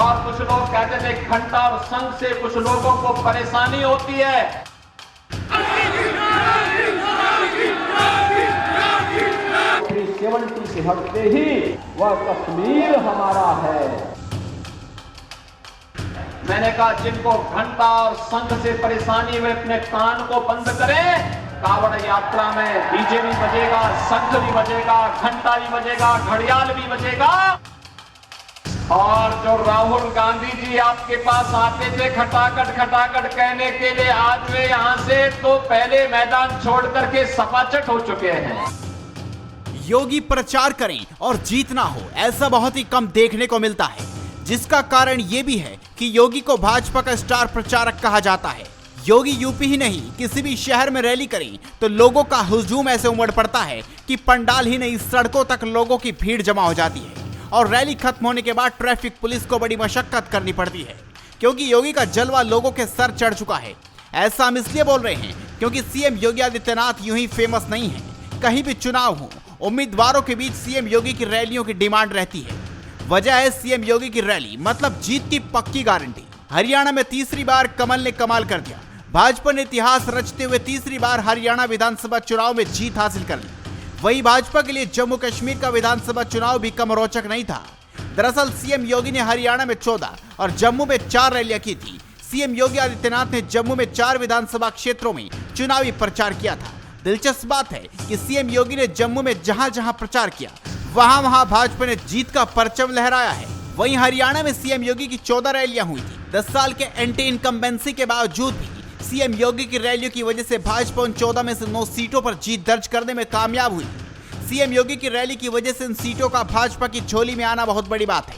और कुछ लोग कहते थे घंटा और संघ से कुछ लोगों को परेशानी होती है। 70 से हटते ही वह कश्मीर हमारा है। मैंने कहा जिनको घंटा और संघ से परेशानी वे अपने कान को बंद करें। कावड़ यात्रा में डीजे भी बजेगा, संघ भी बजेगा, घंटा भी बजेगा, घड़ियाल भी बजेगा। और जो राहुल गांधी जी आपके पास आते थे खटाखट कहने के लिए, आज वे यहां से तो पहले मैदान छोड़ करके सपाचट हो चुके हैं। योगी प्रचार करें और जीतना हो, ऐसा बहुत ही कम देखने को मिलता है, जिसका कारण ये भी है कि योगी को भाजपा का स्टार प्रचारक कहा जाता है। योगी यूपी ही नहीं, किसी भी शहर में रैली करें तो लोगों का हुजूम ऐसे उमड़ पड़ता है कि पंडाल ही नहीं, सड़कों तक लोगों की भीड़ जमा हो जाती है और रैली खत्म होने के बाद ट्रैफिक पुलिस को बड़ी मशक्कत करनी पड़ती है, क्योंकि योगी का जलवा लोगों के सर चढ़ चुका है। ऐसा हम इसलिए बोल रहे हैं क्योंकि सीएम योगी आदित्यनाथ यूं ही फेमस नहीं है। कहीं भी चुनाव हो, उम्मीदवारों के बीच सीएम योगी की रैलियों की डिमांड रहती है। वजह है सीएम योगी की रैली मतलब जीत की पक्की गारंटी। हरियाणा में तीसरी बार कमल ने कमाल कर दिया। भाजपा ने इतिहास रचते हुए तीसरी बार हरियाणा विधानसभा चुनाव में जीत हासिल कर ली। वहीं भाजपा के लिए जम्मू कश्मीर का विधानसभा चुनाव भी कम रोचक नहीं था। दरअसल सीएम योगी ने हरियाणा में 14 और जम्मू में 4 रैलियां की थी। सीएम योगी आदित्यनाथ ने जम्मू में 4 विधानसभा क्षेत्रों में चुनावी प्रचार किया था। दिलचस्प बात है कि सीएम योगी ने जम्मू में जहां जहां प्रचार किया, वहां वहां भाजपा ने जीत का परचम लहराया है। वहीं हरियाणा में सीएम योगी की 14 रैलियां हुई थी। 10 साल के एंटी इनकम्बेंसी के बावजूद भी सीएम योगी की रैलियों की वजह से भाजपा उन 14 में से 9 सीटों पर जीत दर्ज करने में कामयाब हुई। सीएम योगी की रैली की वजह से इन सीटों का भाजपा की झोली में आना बहुत बड़ी बात है,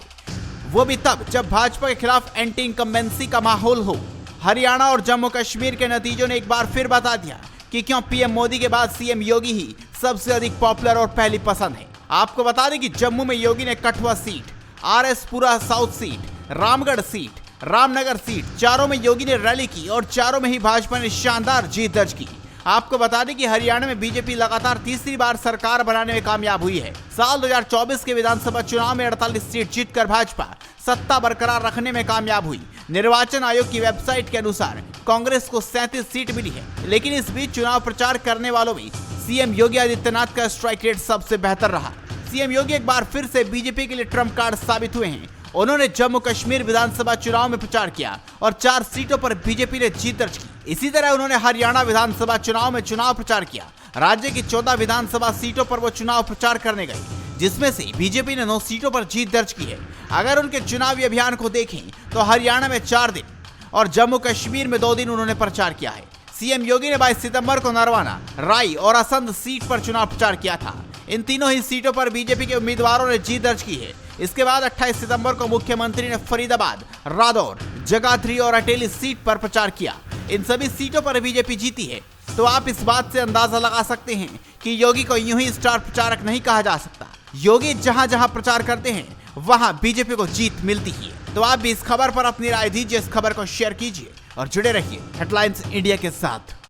वो भी तब जब भाजपा के खिलाफ एंटी इनकम्बेंसी का माहौल हो। हरियाणा और जम्मू कश्मीर के नतीजों ने एक बार फिर बता दिया कि क्यों पीएम मोदी के बाद सीएम योगी ही सबसे अधिक पॉपुलर और पहली पसंद है। आपको बता दें कि जम्मू में योगी ने कठुआ सीट, RS-पुरा south seat, Ramgarh seat, Ramnagar seat, चारों में योगी ने रैली की और चारों में ही भाजपा ने शानदार जीत दर्ज की। आपको बता दें कि हरियाणा में बीजेपी लगातार तीसरी बार सरकार बनाने में कामयाब हुई है। साल 2024 के विधानसभा चुनाव में 48 सीट जीतकर भाजपा सत्ता बरकरार रखने में कामयाब हुई। निर्वाचन आयोग की वेबसाइट के अनुसार कांग्रेस को 37 सीट मिली है। लेकिन इस बीच चुनाव प्रचार करने वालों में सीएम योगी आदित्यनाथ का स्ट्राइक रेट सबसे बेहतर रहा। सीएम योगी एक बार फिर से बीजेपी के लिए ट्रम्प कार्ड साबित हुए हैं। उन्होंने जम्मू कश्मीर विधानसभा चुनाव में प्रचार किया और 4 सीटों पर बीजेपी ने जीत दर्ज की। इसी तरह उन्होंने हरियाणा विधानसभा चुनाव में चुनाव प्रचार किया। राज्य की 14 विधानसभा सीटों पर वो चुनाव प्रचार करने गए, जिसमें से बीजेपी ने 9 सीटों पर जीत दर्ज की है। अगर उनके चुनावी अभियान को देखें तो हरियाणा में 4 दिन और जम्मू कश्मीर में 2 दिन उन्होंने प्रचार किया है। सीएम योगी ने 22 सितंबर को नरवाना, राई और असंध सीट पर चुनाव प्रचार किया था। इन तीनों ही सीटों पर बीजेपी के उम्मीदवारों ने जीत दर्ज की है। इसके बाद 28 सितंबर को मुख्यमंत्री ने फरीदाबाद, रादौर, जगाधरी और अटेली सीट पर प्रचार किया। इन सभी सीटों पर बीजेपी जीती है। तो आप इस बात से अंदाजा लगा सकते हैं कि योगी को यूं ही स्टार प्रचारक नहीं कहा जा सकता। योगी जहां जहां प्रचार करते हैं वहां बीजेपी को जीत मिलती ही है। तो आप भी इस खबर पर अपनी राय दीजिए, इस खबर को शेयर कीजिए और जुड़े रहिए हेडलाइंस इंडिया के साथ।